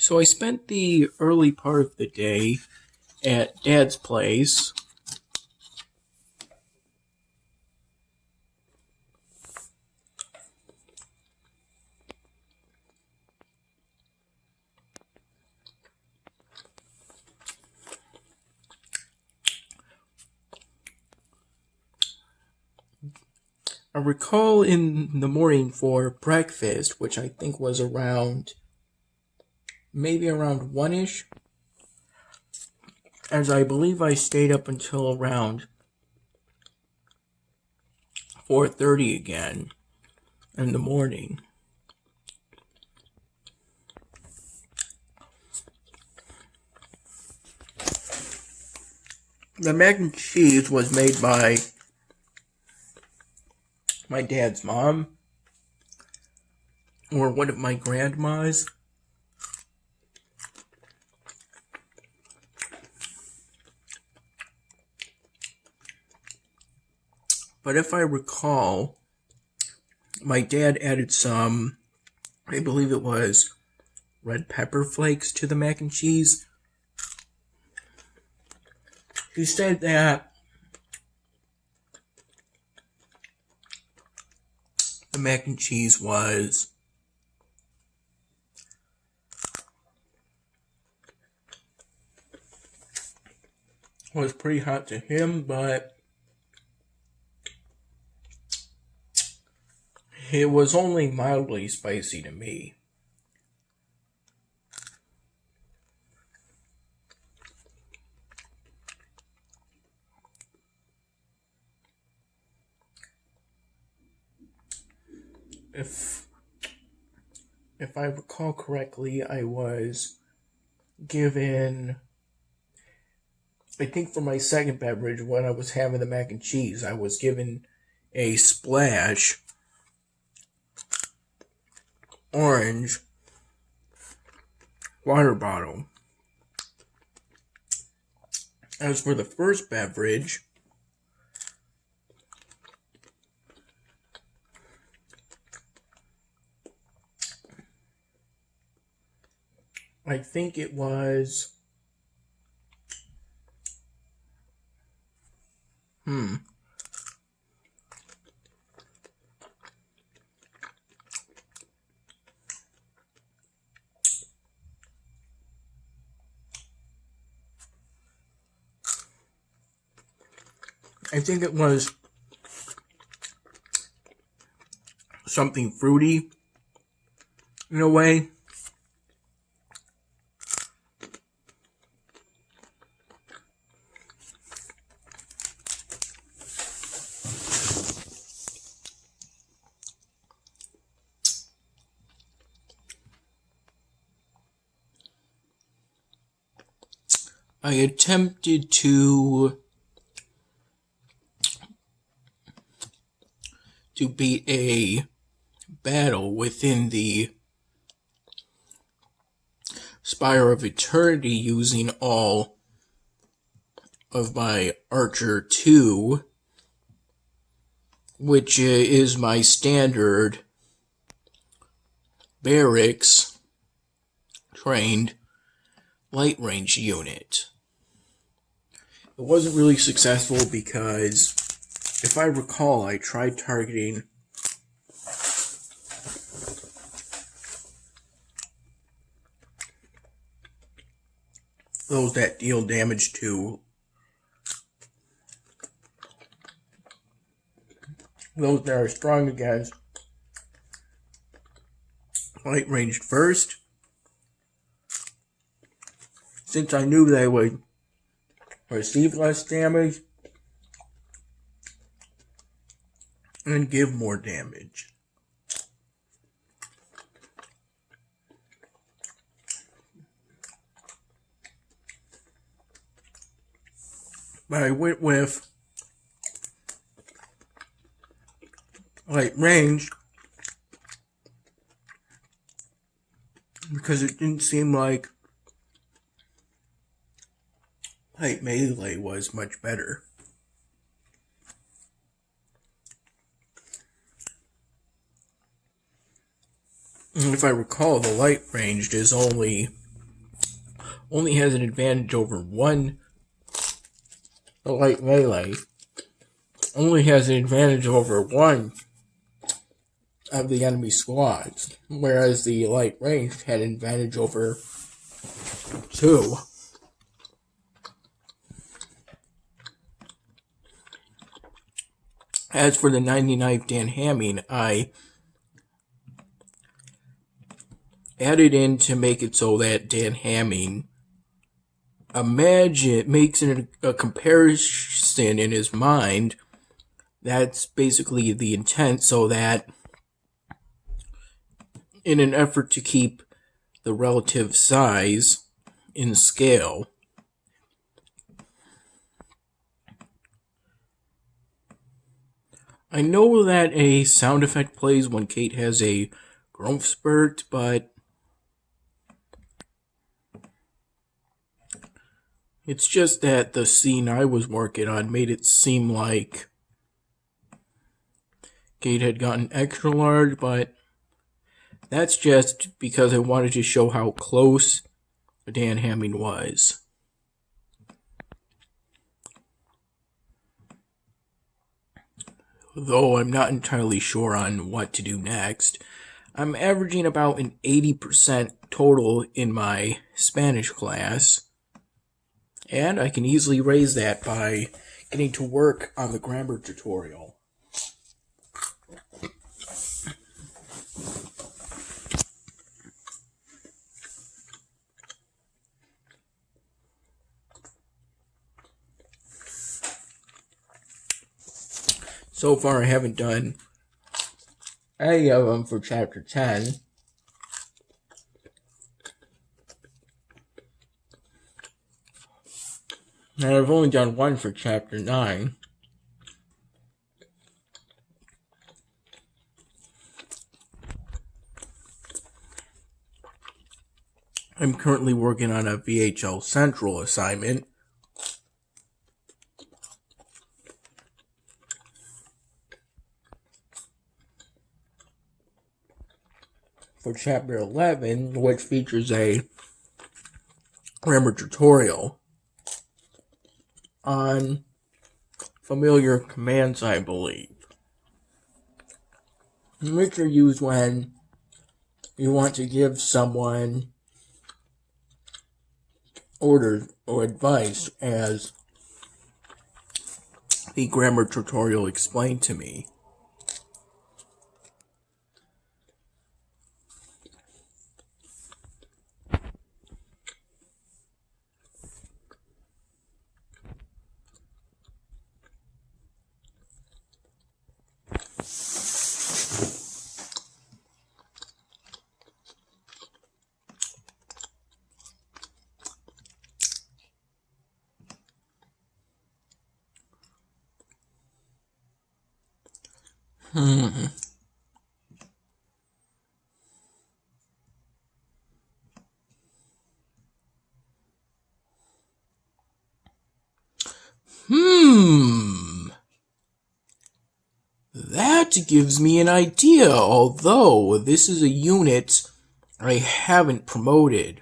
So I spent the early part of the day at Dad's place. I recall in the morning for breakfast, which I think was maybe around 1-ish, as I believe I stayed up until around 4:30 again in the morning. The mac and cheese was made by my dad's mom, or one of my grandmas. But if I recall, my dad added some, I believe it was red pepper flakes to the mac and cheese. He said that the mac and cheese was pretty hot to him, but it was only mildly spicy to me. If I recall correctly, I was given, I think for my second beverage, when I was having the mac and cheese, I was given a Splash orange water bottle. As for the first beverage, I think it was I think it was something fruity in a way. I attempted to beat a battle within the Spire of Eternity using all of my Archer 2, which is my standard barracks trained light range unit. It wasn't really successful because, if I recall, I tried targeting those that deal damage to those that are strong against light ranged first, since I knew they would receive less damage and give more damage. But I went with light range because it didn't seem like light melee was much better. And if I recall, the light ranged is only only has an advantage over one. The light melee only has an advantage over one of the enemy squads, whereas the light range had an advantage over two. As for the 99th Dan Hamming, I added in to make it so that Dan Hamming makes a comparison in his mind. That's basically the intent, so that in an effort to keep the relative size in scale, I know that a sound effect plays when Kate has a growth spurt, but it's just that the scene I was working on made it seem like Kate had gotten extra large, but that's just because I wanted to show how close Dan Hamming was. Though I'm not entirely sure on what to do next, I'm averaging about an 80% total in my Spanish class, and I can easily raise that by getting to work on the grammar tutorial. So far, I haven't done any of them for Chapter 10. And I've only done one for Chapter 9. I'm currently working on a VHL Central assignment. For Chapter 11, which features a grammar tutorial on familiar commands, I believe, which are used when you want to give someone orders or advice, as the grammar tutorial explained to me. That gives me an idea, although this is a unit I haven't promoted.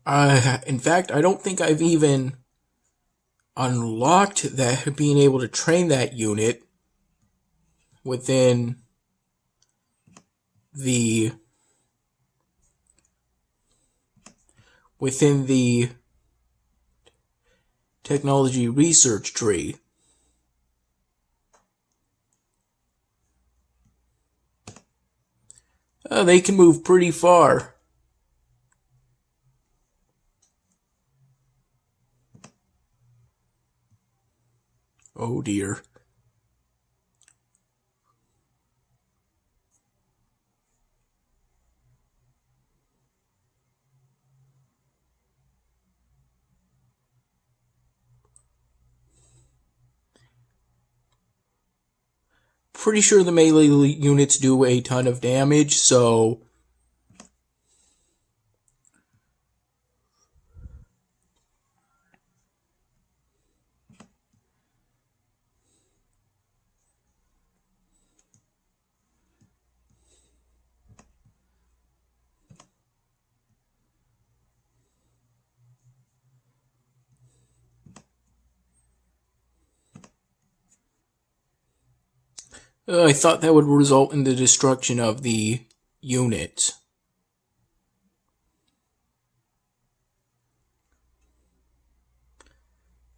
In fact, I don't think I've even unlocked that, being able to train that unit within the technology research tree. They can move pretty far. Oh dear. Pretty sure the melee units do a ton of damage, so I thought that would result in the destruction of the unit.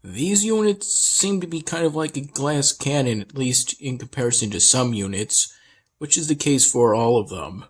These units seem to be kind of like a glass cannon, at least in comparison to some units, which is the case for all of them.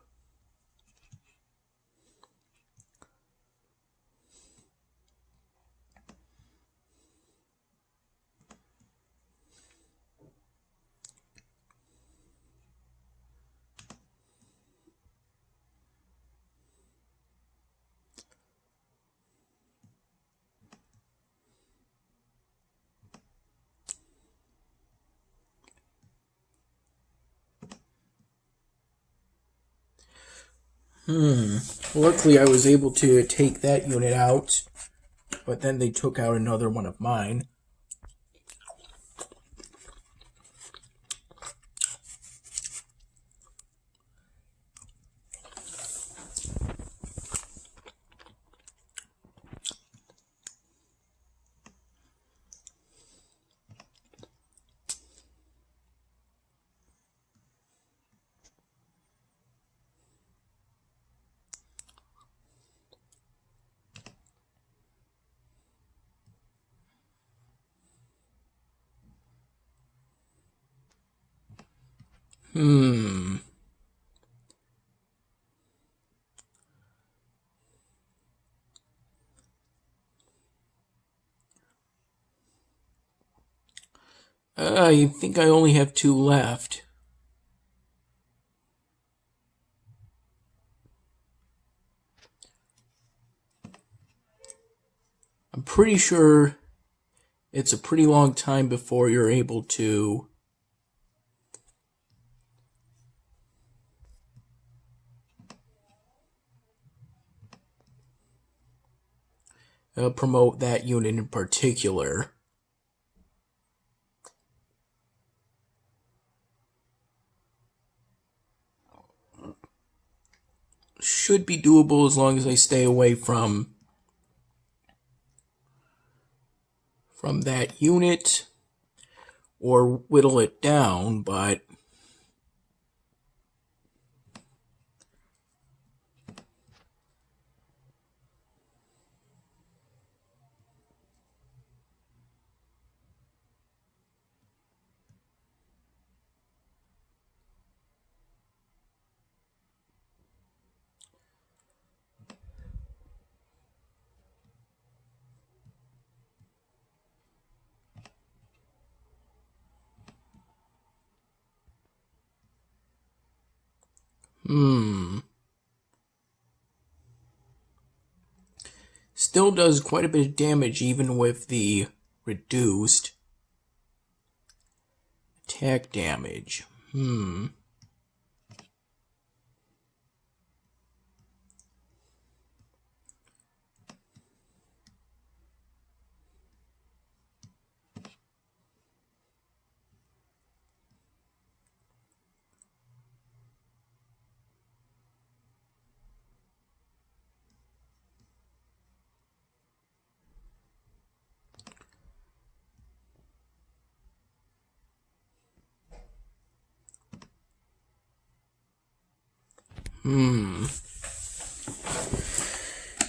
Luckily, I was able to take that unit out, but then they took out another one of mine. I think I only have 2 left. I'm pretty sure it's a pretty long time before you're able to promote that unit in particular. Should be doable as long as I stay away from that unit or whittle it down, but still does quite a bit of damage even with the reduced attack damage.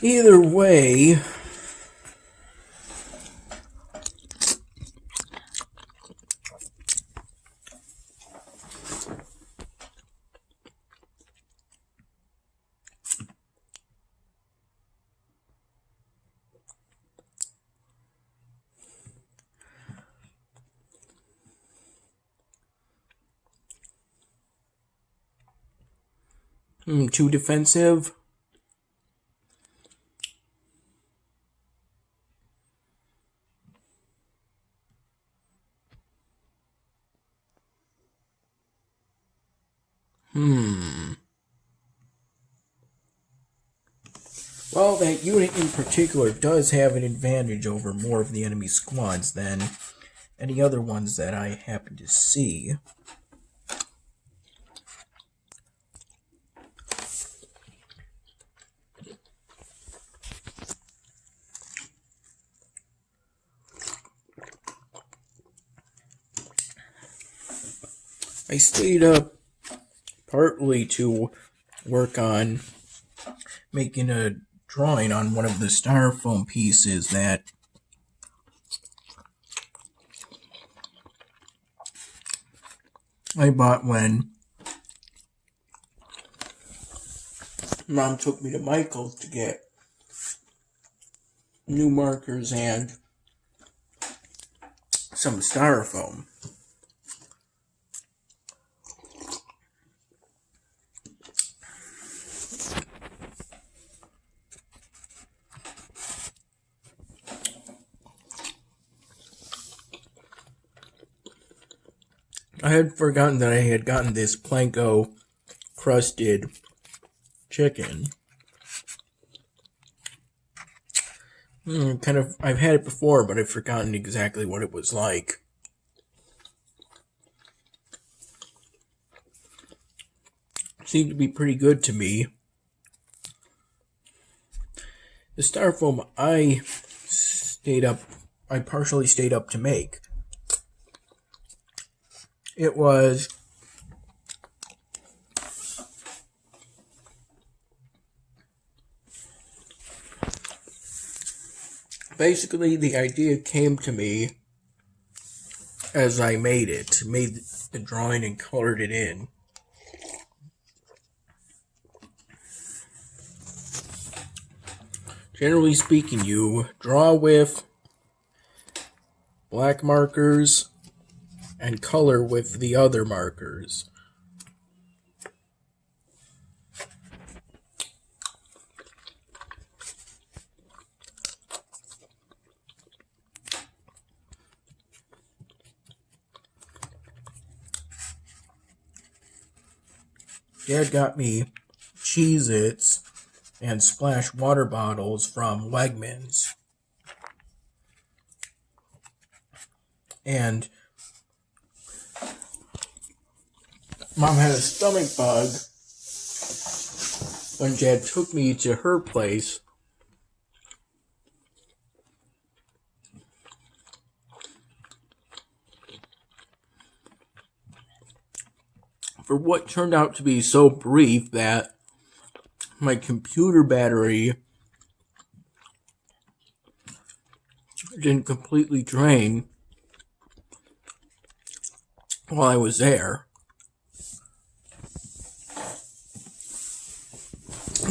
Either way, too defensive. Well, that unit in particular does have an advantage over more of the enemy squads than any other ones that I happen to see. I stayed up partly to work on making a drawing on one of the styrofoam pieces that I bought when Mom took me to Michael's to get new markers and some styrofoam. I had forgotten that I had gotten this planko crusted chicken. I've had it before, but I've forgotten exactly what it was like. It seemed to be pretty good to me. The styrofoam I partially stayed up to make. It was basically the idea came to me as I made the drawing and colored it in. Generally speaking, you draw with black markers and color with the other markers. Dad got me Cheez-Its and Splash water bottles from Wegmans. And Mom had a stomach bug when Dad took me to her place. For what turned out to be so brief that my computer battery didn't completely drain while I was there.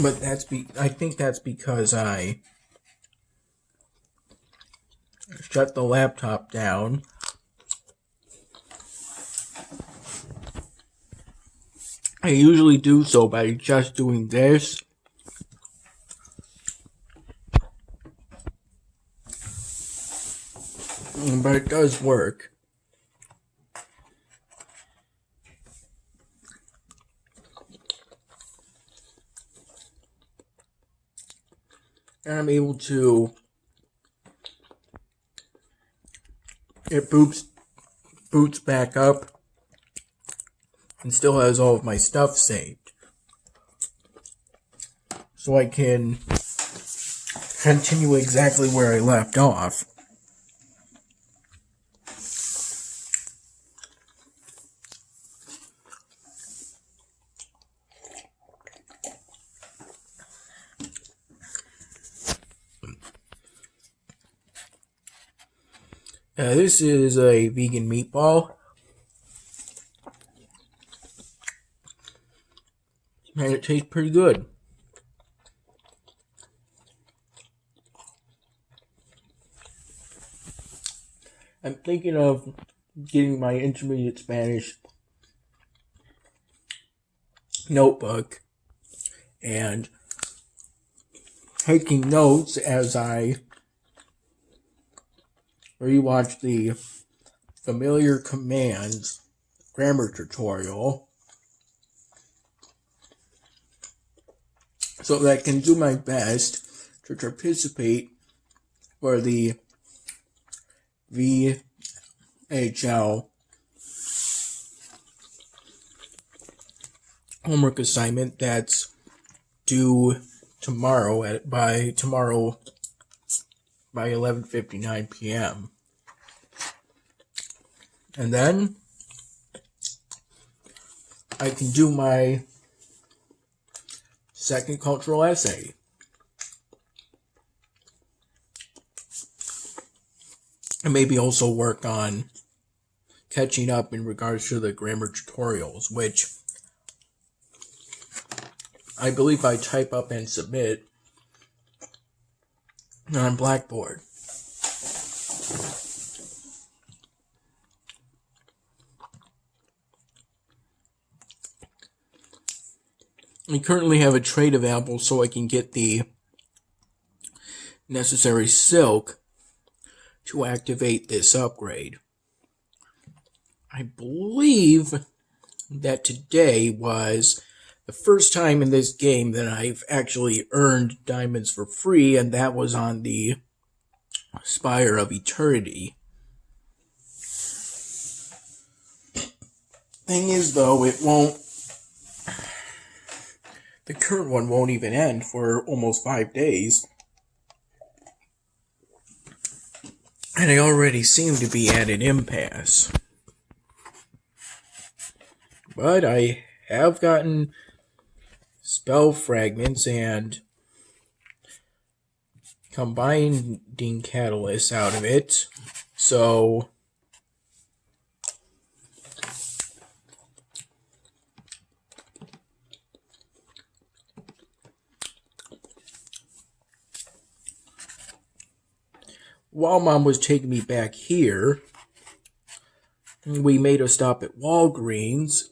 But I think that's because I shut the laptop down. I usually do so by just doing this. But it does work. And I'm able to, it boots back up and still has all of my stuff saved. So I can continue exactly where I left off. This is a vegan meatball. And it tastes pretty good. I'm thinking of getting my intermediate Spanish notebook and taking notes as I rewatch the Familiar Commands grammar tutorial so that I can do my best to participate for the VHL homework assignment that's due tomorrow by 11:59 p.m. And then I can do my second cultural essay. And maybe also work on catching up in regards to the grammar tutorials, which I believe I type up and submit on Blackboard. I currently have a trade available so I can get the necessary silk to activate this upgrade. I believe that today was the first time in this game that I've actually earned diamonds for free, and that was on the Spire of Eternity. Thing is, though, the current one won't even end for almost 5 days. And I already seem to be at an impasse. But I have gotten spell fragments and combining catalysts out of it. So while Mom was taking me back here, we made a stop at Walgreens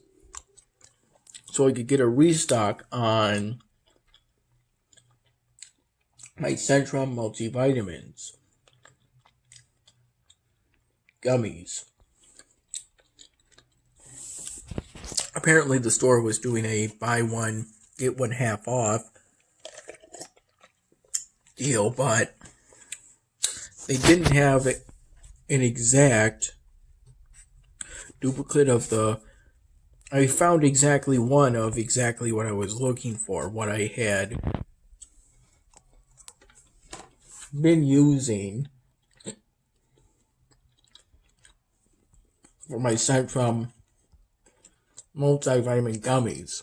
so I could get a restock on my Centrum multivitamins gummies. Apparently the store was doing a buy one, get one half off deal, but they didn't have an exact duplicate of the... I found exactly one of exactly what I was looking for, what I had been using for my Centrum multivitamin gummies.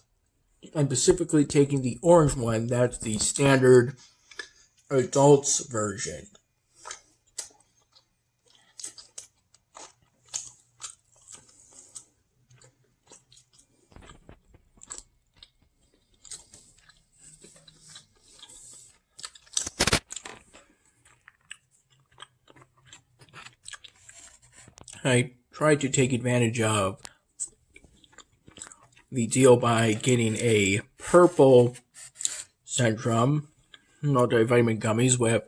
I'm specifically taking the orange one, that's the standard adults version. I tried to take advantage of the deal by getting a purple Centrum multivitamin gummies with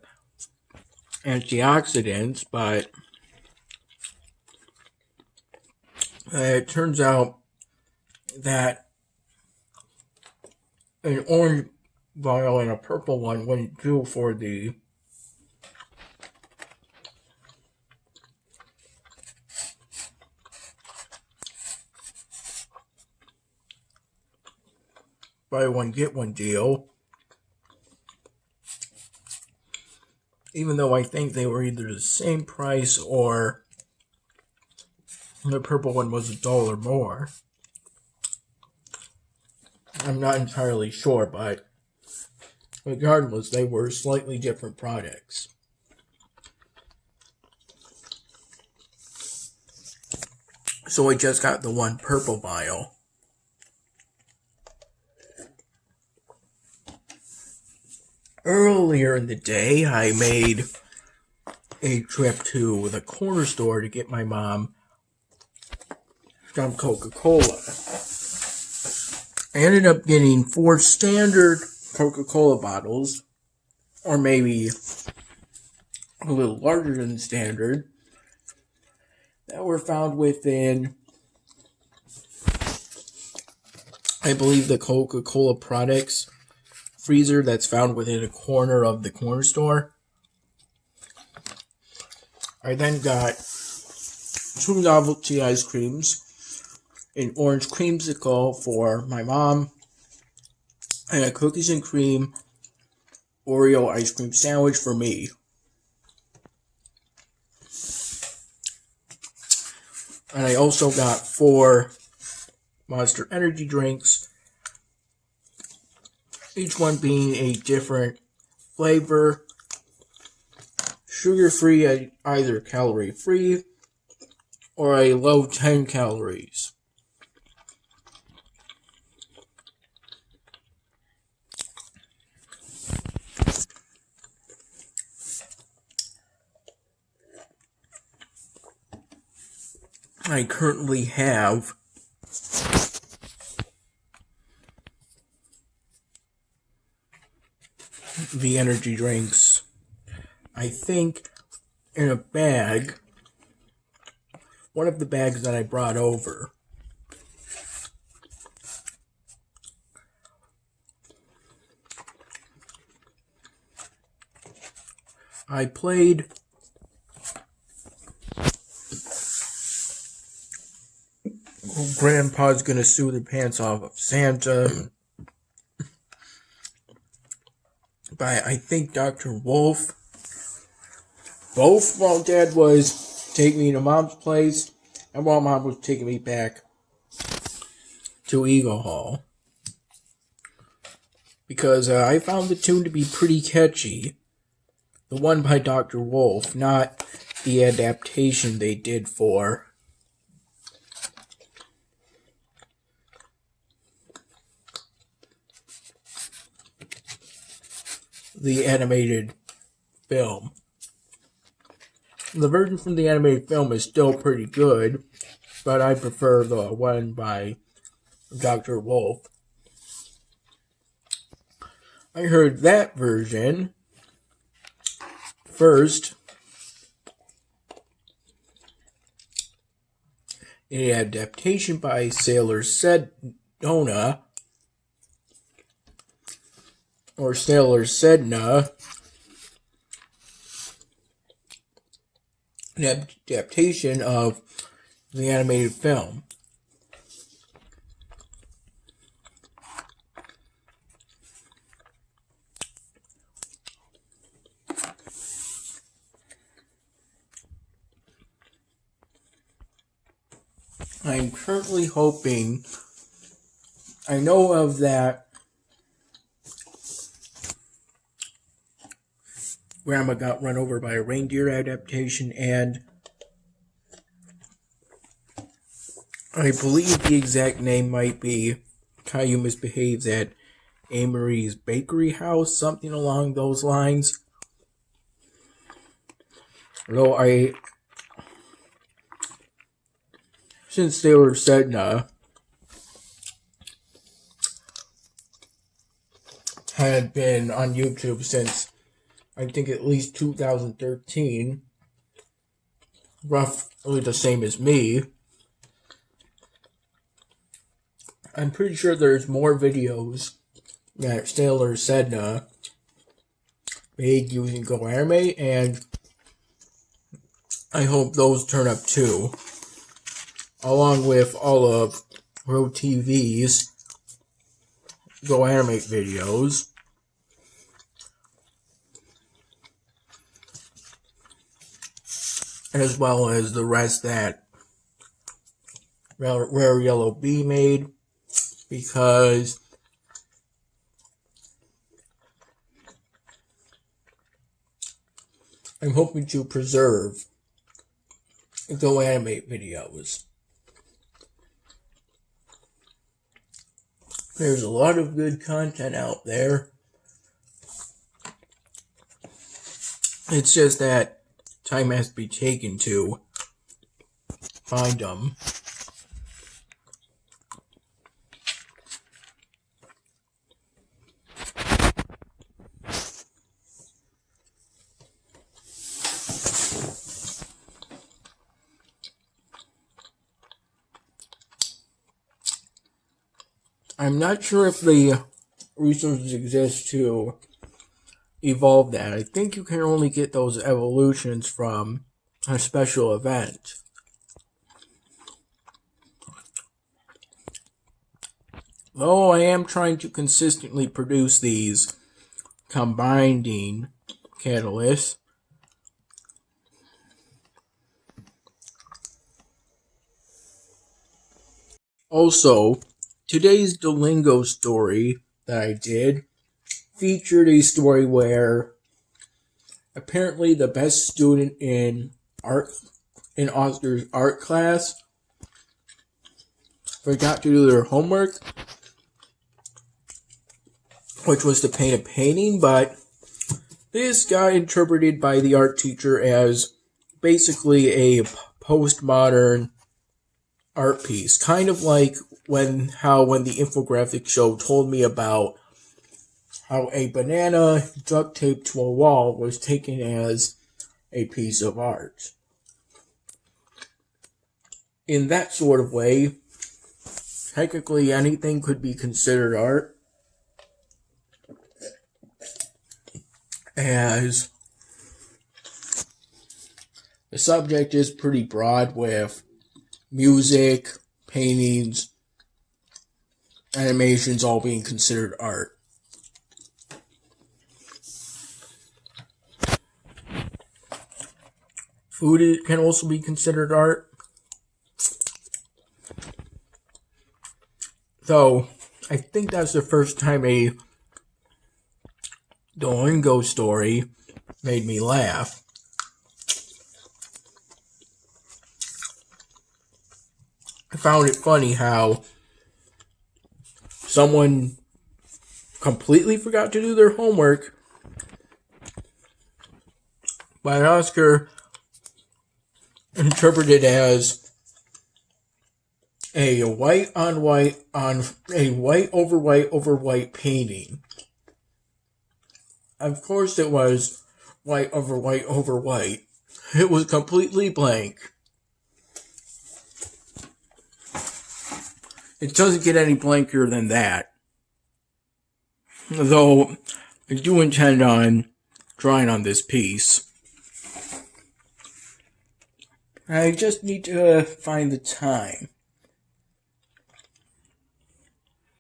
antioxidants, but it turns out that an orange vial and a purple one wouldn't do for the buy one get one deal, even though I think they were either the same price or the purple one was $1 more. I'm not entirely sure, but regardless, they were slightly different products. So I just got the one purple vial. Earlier in the day, I made a trip to the corner store to get my mom some Coca-Cola. I ended up getting 4 standard Coca-Cola bottles, or maybe a little larger than standard, that were found within, I believe, the Coca-Cola products freezer that's found within a corner of the corner store. I then got 2 novelty ice creams, an orange creamsicle for my mom, and a cookies and cream Oreo ice cream sandwich for me. And I also got 4 Monster energy drinks, each one being a different flavor, sugar-free, either calorie-free or a low 10 calories. I currently have the energy drinks, I think, in a bag, one of the bags that I brought over. I played Grandpa's Gonna Sue the Pants Off of Santa by, I think, Dr. Wolf. Both while Dad was taking me to Mom's place and while Mom was taking me back to Eagle Hall. Because I found the tune to be pretty catchy. The one by Dr. Wolf, not the adaptation they did for the animated film. The version from the animated film is still pretty good, but I prefer the one by Dr. Wolf. I heard that version first in an adaptation by Sailor Sedona, or Sailor Sedna, an adaptation of the animated film. I'm currently hoping, I know of that Grandma Got Run Over by a Reindeer adaptation, and I believe the exact name might be Caillou Misbehaves at Amory's Bakery House, something along those lines. Though since Sailor Sedna had been on YouTube since, I think, at least 2013, roughly the same as me, I'm pretty sure there's more videos that Sailor Sedna made using Go Anime, and I hope those turn up too, along with all of Road TV's Go Anime videos. As well as the rest that Rare Yellow Bee made, because I'm hoping to preserve Go Anime videos. There's a lot of good content out there. It's just that time has to be taken to find them. I'm not sure if the resources exist to evolve that. I think you can only get those evolutions from a special event. Though I am trying to consistently produce these combining catalysts, Also, today's Duolingo story that I did featured a story where apparently the best student in Oscar's art class forgot to do their homework, which was to paint a painting, but this got interpreted by the art teacher as basically a postmodern art piece, kind of like when the infographic show told me about how a banana duct taped to a wall was taken as a piece of art. In that sort of way, technically anything could be considered art, as the subject is pretty broad with music, paintings, animations all being considered art. Food can also be considered art. So, I think that's the first time a Duolingo story made me laugh. I found it funny how someone completely forgot to do their homework, but Oscar interpreted as a white over white painting. Of course it was white over white. It was completely blank. It doesn't get any blanker than that. Though I do intend on drawing on this piece. I just need to find the time.